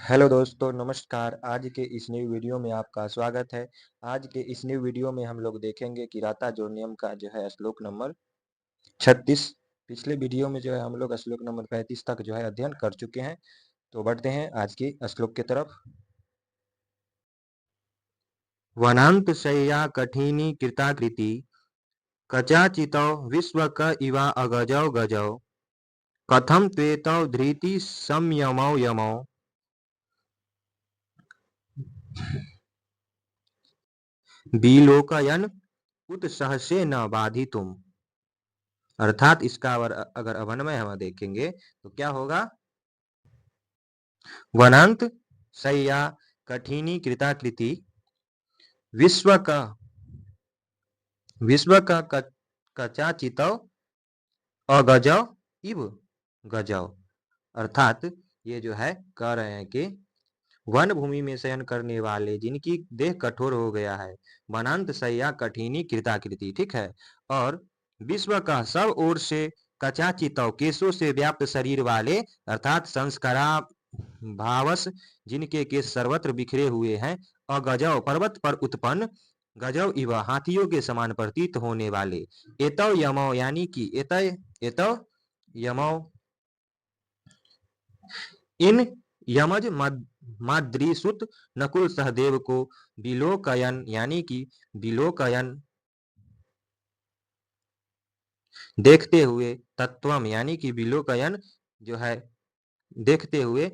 Hello दोस्तों, नमस्कार। आज के इस न्यू वीडियो में आपका स्वागत है। आज के इस न्यू वीडियो में हम लोग देखेंगे कि राता जोड़ नियम का जो है श्लोक नंबर 36। पिछले वीडियो में जो है हम लोग श्लोक नंबर 35 तक जो है अध्ययन कर चुके हैं। तो बढ़ते हैं आज के श्लोक की तरफ। वनांत शय्या कठिनी कृताकृति कचाचितौ विश्वक इवा अगजौ गजौ कथम त्वेतौ धृति संयमौ यमौ विलोकयन् उत सहसे न बाधितुम्। अर्थात इसका अगर अवन्वय हम देखेंगे तो क्या होगा? वनांत शय्या कठिनी कृताकृति विश्व का कचाचितौ अगजौ इव गजौ। अर्थात ये जो है कह रहे हैं कि वन भूमि में शयन करने वाले जिनकी देह कठोर हो गया है, वनांत शय्या कठिनी कृताकृति, ठीक है, और विश्व का सब ओर से कचाचितौ केशों से व्याप्त शरीर वाले अर्थात संस्कारा भावस जिनके केश सर्वत्र बिखरे हुए हैं, अगजौ पर्वत पर उत्पन्न, गजौ इव हाथियों के समान प्रतीत होने वाले, एतौ यमौ यानी कि एतौ यमौ इन यमज माद्रीसुत नकुल सहदेव को विलोकयन यानी कि विलोकयन देखते हुए, तत्वम यानी कि विलोकयन जो है देखते हुए,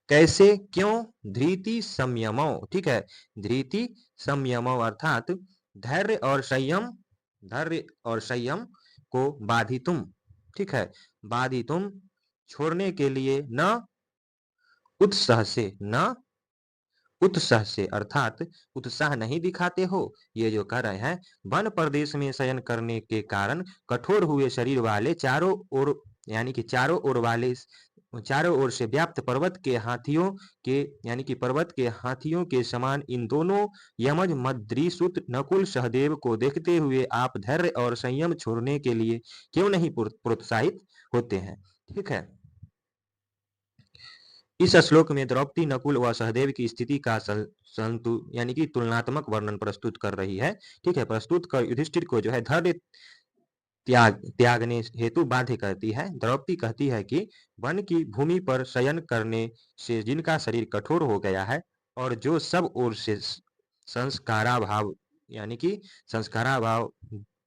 कैसे क्यों, धृति संयमो, ठीक है, धृति संयमो अर्थात धैर्य और संयम को बाधितुम, ठीक है, बाधितुम छोड़ने के लिए, न उत्साह से अर्थात उत्साह नहीं दिखाते हो। ये जो कह रहे हैं, वन प्रदेश में शयन करने के कारण कठोर हुए शरीर वाले चारों ओर यानी कि चारों ओर से व्याप्त पर्वत के हाथियों के यानी कि पर्वत के हाथियों के समान इन दोनों यमज मद्रीसुत नकुल सहदेव को देखते हुए आप धैर्य और संयम छोड़ने के लिए क्यों नहीं प्रोत्साहित होते हैं, ठीक है। इस श्लोक में द्रौपदी नकुल व सहदेव की स्थिति का यानी कि तुलनात्मक वर्णन प्रस्तुत कर रही है, ठीक है। प्रस्तुत कर युधिष्ठिर को जो है धैर्य त्यागने हेतु बाध्य करती है। द्रौपदी कहती है कि वन की भूमि पर शयन करने से जिनका शरीर कठोर हो गया है और जो सब ओर से संस्कारा भाव यानी कि संस्कारा भाव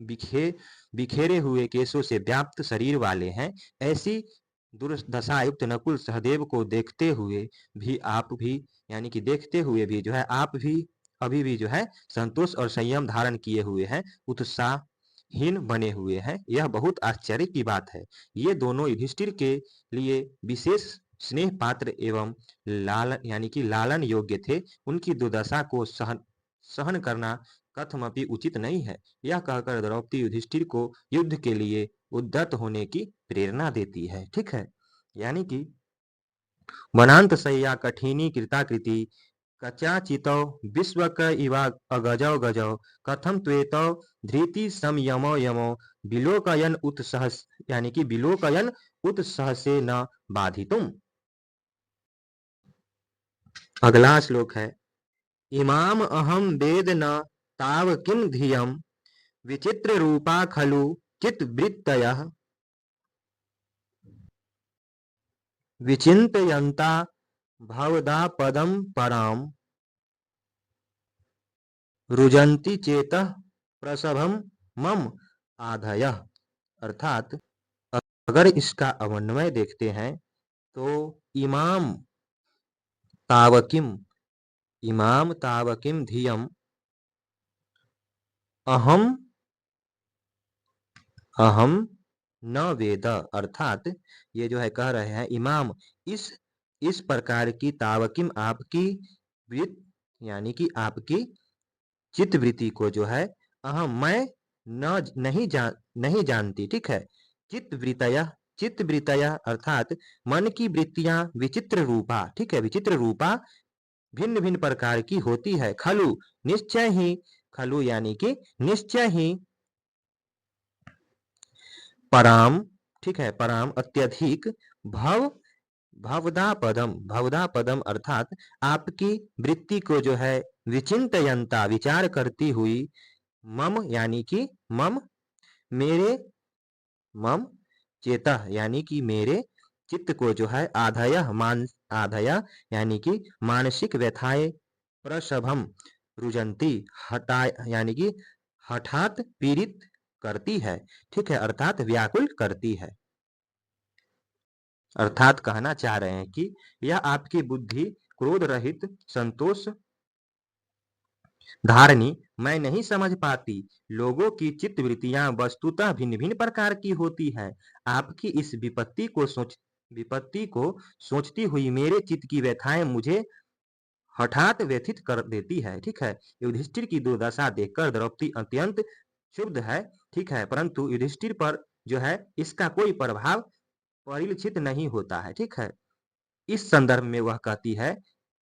बिखेरे हुए केशों से व्याप्त शरीर वाले हैं, ऐसी दुर्दशायुक्त नकुल सहदेव को देखते हुए भी जो है आप भी अभी भी जो है संतोष और संयम धारण किए हुए हैं, उत्साहहीन बने हुए हैं। यह बहुत आश्चर्य की बात है। ये दोनों युधिष्ठिर के लिए विशेष स्नेह पात्र एवं लालन योग्य थे। उनकी दुर्दशा को सहन करना कथमपि उचित नहीं है। यह कहकर द्रौपदी युधिष्ठिर को युद्ध के लिए उद्यत होने की प्रेरणा देती है, ठीक है। यानी कि वनांत शय्या कठिनी कृताकृति कचाचितौ विश्वक इवा अगजौ गजौ कथम त्वेतौ धृति संयमो यमो विलोकयन उत्सहस यानी कि विलोकयन उत्सहसे न बाधितुम। अगला श्लोक है, इमाम अहम वेद न ताव किम धियम विचित्र रूपा खलु चित्तवृत्तयः विचिन्तयन्ता भवदा पदम पराम रुजन्ति चेतः प्रसभम मम आधयः। अर्थात अगर इसका अवन्वय देखते हैं तो इमाम तावकिम धियम अहम अहम न वेद। अर्थात ये जो है कह रहे हैं, इमाम इस प्रकार की तावकिम आपकी वृत्ति यानी कि आपकी चित्तवृत्ति को जो है मैं नहीं जानती, ठीक है। चित्तवृत्तयः अर्थात मन की वृत्तियां विचित्र रूपा, ठीक है, विचित्र रूपा भिन्न भिन्न प्रकार की होती है। खलु यानी कि निश्चय ही पराम, ठीक है, पराम अत्यधिक भव भवदा पदम अर्थात आपकी वृत्ति को जो है विचिंतयंता विचार करती हुई मम यानी कि मम मेरे मम चेतः यानी कि मेरे चित्त को जो है आधय यानी कि मानसिक व्यथाएं प्रसभम रुजंती हटा यानी कि हठात पीड़ित करती है। ठीक है, अर्थात व्याकुल करती है। अर्थात कहना चाह रहे हैं कि यह आपकी बुद्धि क्रोध रहित संतोष धारणी मैं नहीं समझ पाती। लोगों की चित्त वृत्तियां वस्तुतः भिन्न भिन्न प्रकार की होती है। आपकी इस विपत्ति को सोचती हुई मेरे चित्त की व्यथाएं मुझे हठात व्यथित कर देती है। ठीक है, युधिष्ठिर की दुर्दशा देखकर द्रौपदी अत्यंत क्षुब्ध है। ठीक है, परंतु युधिष्ठिर पर जो है इसका कोई प्रभाव परिलक्षित नहीं होता है। ठीक है, इस संदर्भ में वह कहती है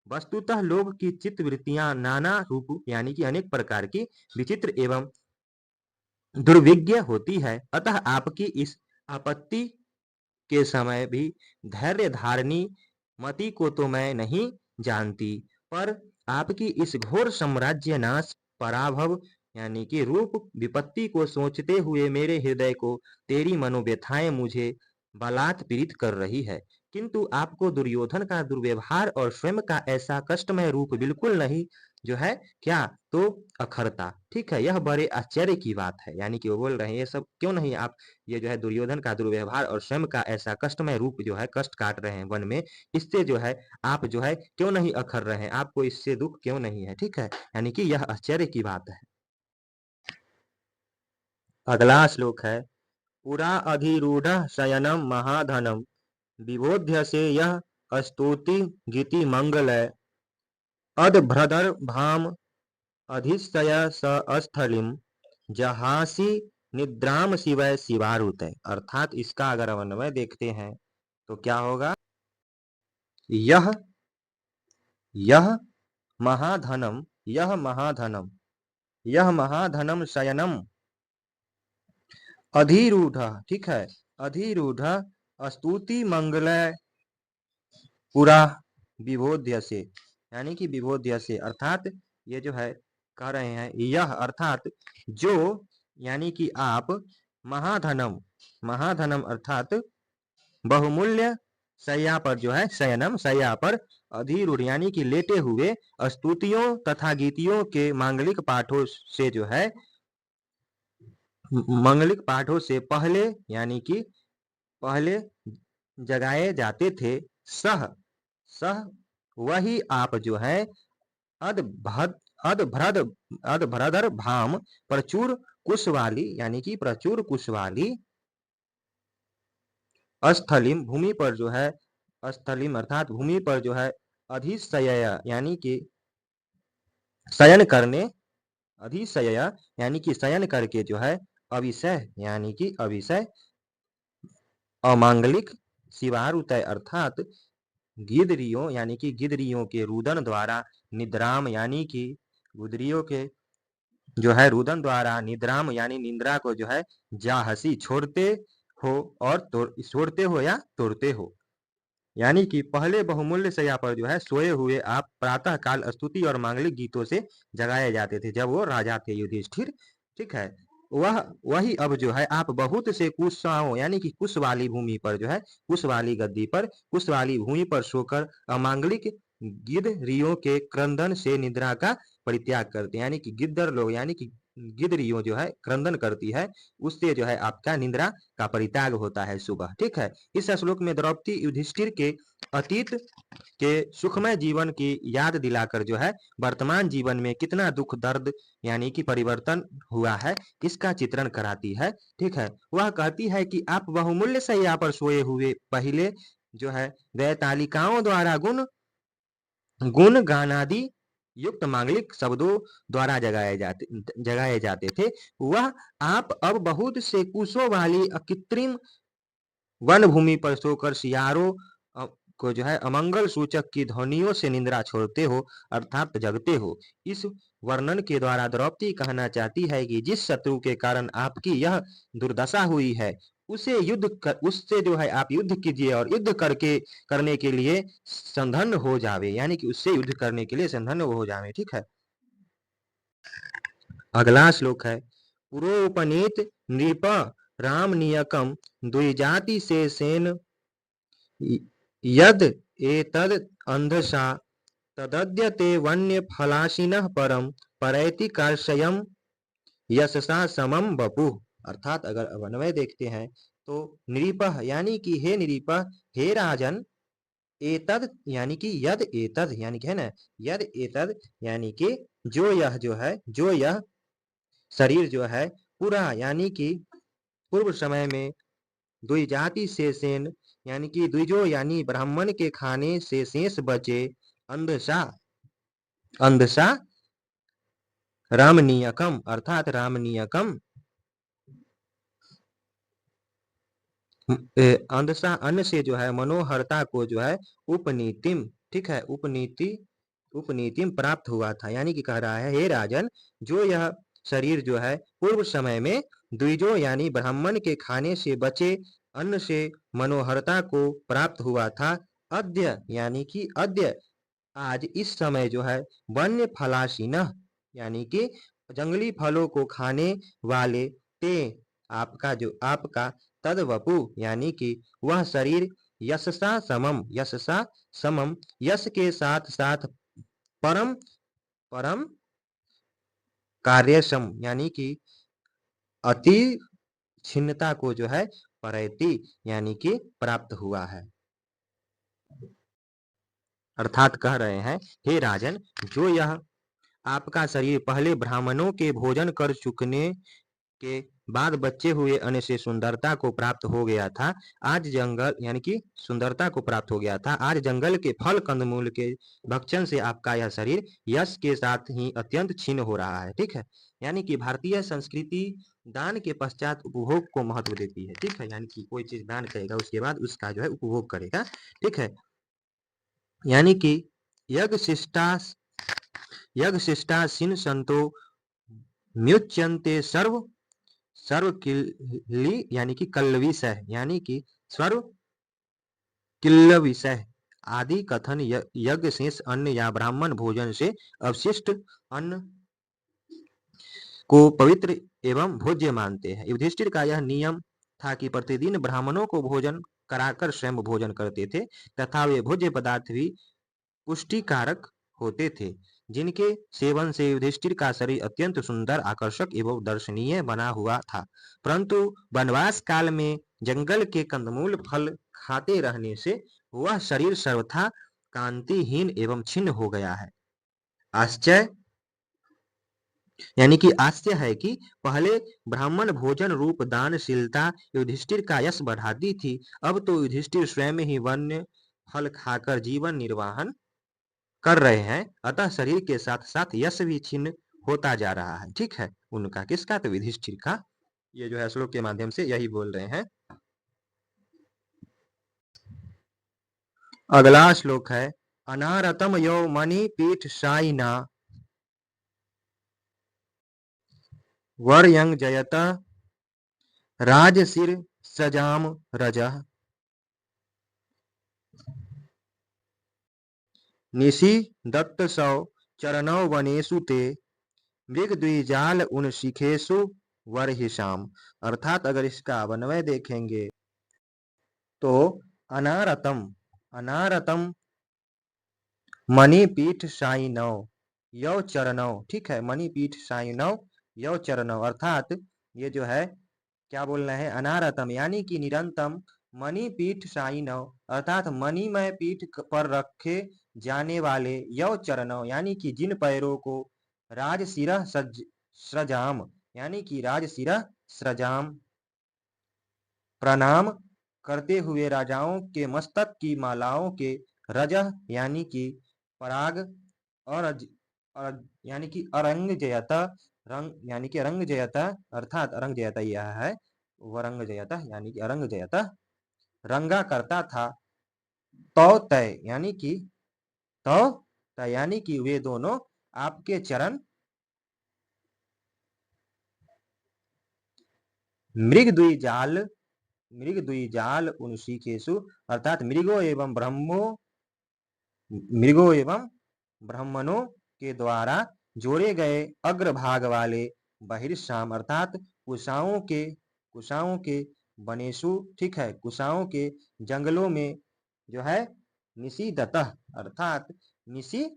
वस्तुतः लोग की चित्त वृत्तियां नाना रूप यानी कि अनेक प्रकार की विचित्र एवं दुर्विज्ञ होती है। अतः आपकी इस आपत्ति के समय भी धैर्य धारणी मति को तो मैं नहीं जानती, पर आपकी इस घोर साम्राज्य नाश पराभव यानी कि रूप विपत्ति को सोचते हुए मेरे हृदय को तेरी मनोव्यथाएं मुझे बलात् पीड़ित कर रही है। किंतु आपको दुर्योधन का दुर्व्यवहार और स्वयं का ऐसा कष्टमय रूप बिल्कुल नहीं जो है क्या तो अखरता। ठीक है, यह बड़े आश्चर्य की बात है। यानी कि वो बोल रहे हैं ये सब क्यों नहीं आप ये जो है दुर्योधन का दुर्व्यवहार और स्वयं का ऐसा कष्टमय रूप जो है कष्ट काट रहे हैं वन में, इससे जो है आप जो है क्यों नहीं अखर रहे हैं, आपको इससे दुख क्यों नहीं है। ठीक है, यानी कि यह आश्चर्य की बात है। अगला श्लोक है पुरा अधिरूढ़ शयनम महाधनम विबोध्य से यह स्तुति गीति मंगलय अदभ्रदर भाम अधिशय स स्थलिम जहासी निद्राम शिवय शिवारुत। अर्थात इसका अगर अन्वय देखते हैं तो क्या होगा, यह यह महाधनम यह महाधनम यह महाधनम शयनम अधिरूढ़। ठीक है, अधिरूढ़ स्तुति मंगलय पुरा विबोध्य से यानी कि विबोध्य से अर्थात ये जो है कह रहे हैं यह अर्थात जो यानी कि आप महाधनम महाधनम अर्थात बहुमूल्य शैया पर जो है शयनम शैया पर अधिरूढ़ यानी कि लेटे हुए स्तुतियों तथा गीतियों के मांगलिक पाठों से जो है मांगलिक पाठों से पहले यानी कि पहले जगाए जाते थे। सह सह वही आप जो है अदभद अदभ्रद अदभ्रदर भाम प्रचुर कुश वाली यानी कि प्रचुर कुश वाली स्थलिम भूमि पर जो है स्थलिम अर्थात भूमि पर जो है अधिशय यानी कि शयन करने अधिशय यानी कि शयन करके जो है अविषय यानी कि अविषय अमांगलिक शिवारुतय अर्थात गिदरियों यानी कि गिदरियों के रुदन द्वारा निद्राम यानी कि गुदरियों के जो है रुदन द्वारा निद्राम यानी निंद्रा को जो है जाहसी छोड़ते हो और छोड़ते हो या तोड़ते हो। यानी कि पहले बहुमूल्य शैया पर जो है सोए हुए आप प्रातः काल स्तुति और मांगलिक गीतों से जगाए जाते थे जब वो राजा थे युधिष्ठिर। ठीक है, वह वही अब जो है आप बहुत से कुशाओं यानी कि कुश वाली भूमि पर जो है कुश वाली गद्दी पर कुश वाली भूमि पर सोकर अमांगलिक गिद्धरियों के क्रंदन से निद्रा का परित्याग करते हैं। यानी कि गिद्धर लोग यानी कि गिद्धरियों जो है क्रंदन करती है उससे जो है आपका निद्रा का परित्याग होता है सुबह। ठीक है, इस श्लोक में द्रौपदी युधिष्ठिर के अतीत के सुखमय जीवन की याद दिलाकर जो है वर्तमान जीवन में कितना दुख दर्द यानी कि परिवर्तन हुआ है इसका चित्रण कराती है। ठीक है, वह कहती है कि आप बहुमूल्य शैया पर सोए हुए पहले जो है वैतालिकाओं द्वारा गुण गुण गानादि युक्त मांगलिक शब्दों द्वारा जगाए जाते थे। वह आप अब बहुत से कुशों वाली अकृत्रिम वन भूमि पर सोकर सियारों को जो है अमंगल सूचक की ध्वनियों से निंद्रा छोड़ते हो अर्थात जगते हो। इस वर्णन के द्वारा द्रौपदी कहना चाहती है कि जिस शत्रु के कारण आपकी यह दुर्दशा हुई है उससे जो है आप युद्ध कीजिए और युद्ध करने के लिए संधन्न हो जावे, यानी कि उससे युद्ध करने के लिए संधन्न हो जावे। ठीक है। अगला श्लोक है, पुरोपनीत नृप राम नियकम द्विजाति से सेन यद एतद अंधसा तदद्य ते वन्य फलाशिनः परम परैति कार्षयम यशसा समम बपु। अर्थात अगर अन्वय देखते हैं तो नृपः यानी कि हे नृपः, हे राजन, एतद यानी कि यद एतद यानी कि है ना, यद एतद यानी कि जो यह शरीर जो है पूरा यानी कि पूर्व समय में द्विजाति से सेन यानी कि द्विजो यानी ब्राह्मण के खाने से शेष बचे अंधसा अंधसा रामनीयकम अर्थात रामनीयकम अंधसा अन्न से जो है मनोहरता को जो है उपनीतिम, ठीक है, उपनीतिम प्राप्त हुआ था। यानी कि कह रहा है, हे राजन, जो यह शरीर जो है पूर्व समय में द्विजो यानी ब्राह्मण के खाने से बचे अन्न से मनोहरता को प्राप्त हुआ था। अद्य यानी कि अद्य आज इस समय जो है वन्य फलाशीनः यानी कि जंगली फलों को खाने वाले ते आपका तदवपु यानी कि वह शरीर यशसा समम यश के साथ साथ परम परम कार्यक्षम यानी कि अति छिन्नता को जो है परैति यानी कि प्राप्त हुआ है। अर्थात कह रहे हैं, हे राजन, जो यह आपका शरीर पहले ब्राह्मणों के भोजन कर चुकने के बाद बचे हुए अन्न से सुंदरता को प्राप्त हो गया था, आज जंगल यानी कि सुंदरता को प्राप्त हो गया था, आज जंगल के फल कंदमूल के भक्षण से आपका यह शरीर यश के साथ ही अत्यंत क्षीण हो रहा है। ठीक है। यानी कि भारतीय संस्कृति दान के पश्चात उपभोग को महत्व देती है। ठीक है। यानी कि कोई चीज दान करेगा उसके बाद उसका जो है उपभोग करेगा। ठीक है। यानी कि यज्ञ शिष्टा सिन संतो म्युच्यन्ते सर्व किल्ली यानी कि कल्ल विषय यानी कि सर्व किल्ल विषय आदि कथन यज्ञ शेष अन्न या ब्राह्मण भोजन से अवशिष्ट अन्न को पवित्र एवं भोज्य मानते हैं। युधिष्ठिर का यह नियम था कि प्रतिदिन ब्राह्मणों को भोजन कराकर स्वयं भोजन करते थे तथा वे भोज्य पदार्थ भी पुष्टिकारक होते थे, जिनके सेवन से युधिष्ठिर का शरीर अत्यंत सुंदर, आकर्षक एवं दर्शनीय बना हुआ था। परंतु वनवास काल में जंगल के कंदमूल फल खाते रहने से वह शरीर सर्वथा कांतिहीन एवं छिन्न हो गया है। आश्चर्य यानी कि आश्चर्य है कि पहले ब्राह्मण भोजन रूप दानशीलता युधिष्ठिर का यश बढ़ाती थी, अब तो युधिष्ठिर स्वयं ही वन्य फल खाकर जीवन निर्वाहन कर रहे हैं, अतः शरीर के साथ साथ यश भी छिन्न होता जा रहा है। ठीक है। उनका किसका? तो युधिष्ठिर का। ये जो है श्लोक के माध्यम से यही बोल रहे हैं। अगला श्लोक है, अनारतम यो मणि पीठ साइना वर्यंग जयत राजशिर सजाम रजः निशि दत्त सौ चरणौ वनेषु ते मृग द्विजाल उन शिखेशु वर्हिषाम। अर्थात अगर इसका अन्वय देखेंगे तो अनारतम अनारतम मणिपीठ साइनव यौ चरणव, ठीक है, मणिपीठ साइनव यौ चरणव। अर्थात ये जो है क्या बोल रहे हैं, अनारतम यानी कि निरंतम मणिपीठ साइनव अर्थात मणिमय पीठ पर रखे जाने वाले यौ चरणव यानी कि जिन पैरों को राजशिरः स्रजाम यानी कि राजशिरः स्रजाम प्रणाम करते हुए राजाओं के मस्तक की मालाओं के रजह यानी कि पराग और यानी कि अरंग जयता रंग यानी कि रंग जयता अर्थात अरंग जयता यह है वरंग जयता यानी कि अरंग जयता रंगा करता था। तो तय यानी कि तो तय यानी कि वे दोनों आपके चरण मृग द्विजाल मृगद्विजाल उनशिखेषु अर्थात मृगों एवं ब्राह्मणों के द्वारा जोड़े गए अग्रभाग वाले बहिर्साम अर्थात कुशाओं के वनेषु, ठीक है, कुशाओं के जंगलों में जो है निषिदतः अर्थात निषिदतः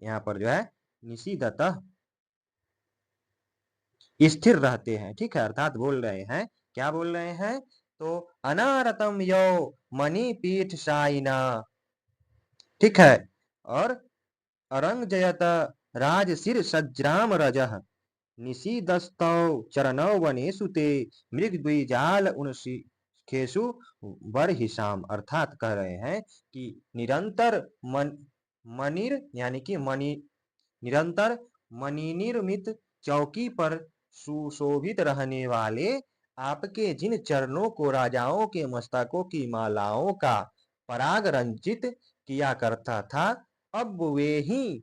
यहाँ पर जो है निषिदतः स्थिर रहते हैं, ठीक है, अर्थात बोल रहे हैं, क्या बोल रहे हैं, तो अनारतम यो मणिपीठ साइना, ठीक है, और अरंगजयत राजशिर सज्राम रजः निषीदस्तौ चरणौ वनेषु ते मृगद्विजाल उनशिखेषु बर्हिषाम, अर्थात कह रहे हैं कि निरंतर मणिर यानी कि निरंतर मणिनिर्मित चौकी पर सुशोभित रहने वाले आपके जिन चरणों को राजाओं के मस्तकों की मालाओं का पराग रंजित किया करता था, अब वे ही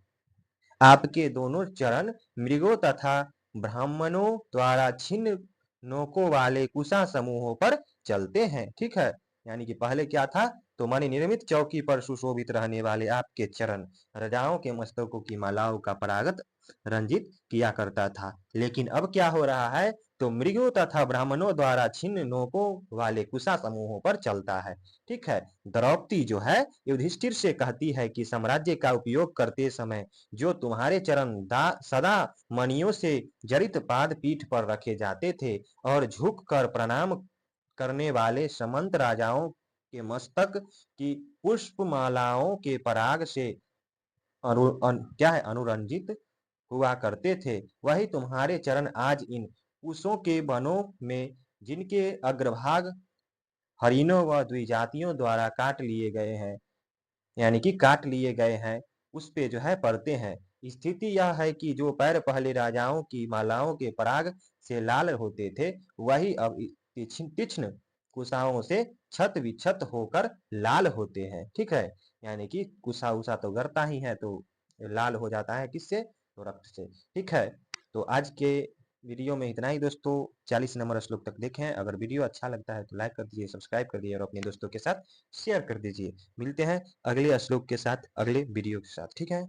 आपके दोनों चरण मृगों तथा ब्राह्मणों द्वारा छिन्न नोकों वाले कुशा समूहों पर चलते हैं, ठीक है, यानी कि पहले क्या था, तो मणि निर्मित चौकी पर सुशोभित रहने वाले आपके चरण राजाओं के मस्तकों की मालाओं का परागत रंजित किया करता था, लेकिन अब क्या हो रहा है, तो मृगों तथा ब्राह्मणों द्वारा छिन्न नोकों वाले कुशा समूहों पर चलता है, ठीक है। द्रौपदी जो है युधिष्ठिर से कहती है कि साम्राज्य का उपयोग करते समय जो तुम्हारे चरण सदा मणियों से जड़ित पाद पीठ पर रखे जाते थे और झुक कर प्रणाम करने वाले समंत राजाओं के मस्तक की पुष्पमालाओं के पराग से क्या है अनुरंजित हुआ करते थे, वही तुम्हारे चरण आज इन कुशों के वनों में जिनके अग्रभाग हरिणों व द्विजातियों द्वारा काट लिए गए हैं, यानी कि काट लिए गए हैं, उस पे जो है पड़ते हैं। स्थिति यह है कि जो पैर पहले राजाओं की मालाओं के पराग से लाल होते थे, वही अब तीक्ष्ण कुशाओं से छत विक्षत होकर लाल होते हैं, ठीक है, यानी कि कुशा उषा तो गरता ही है, तो लाल हो जाता है किससे, तो रक्त से, ठीक है। तो आज के वीडियो में इतना ही दोस्तों, 40 नंबर श्लोक तक देखें। अगर वीडियो अच्छा लगता है तो लाइक कर दीजिए, सब्सक्राइब कर दीजिए और अपने दोस्तों के साथ शेयर कर दीजिए। मिलते हैं अगले श्लोक के साथ, अगले वीडियो के साथ, ठीक है।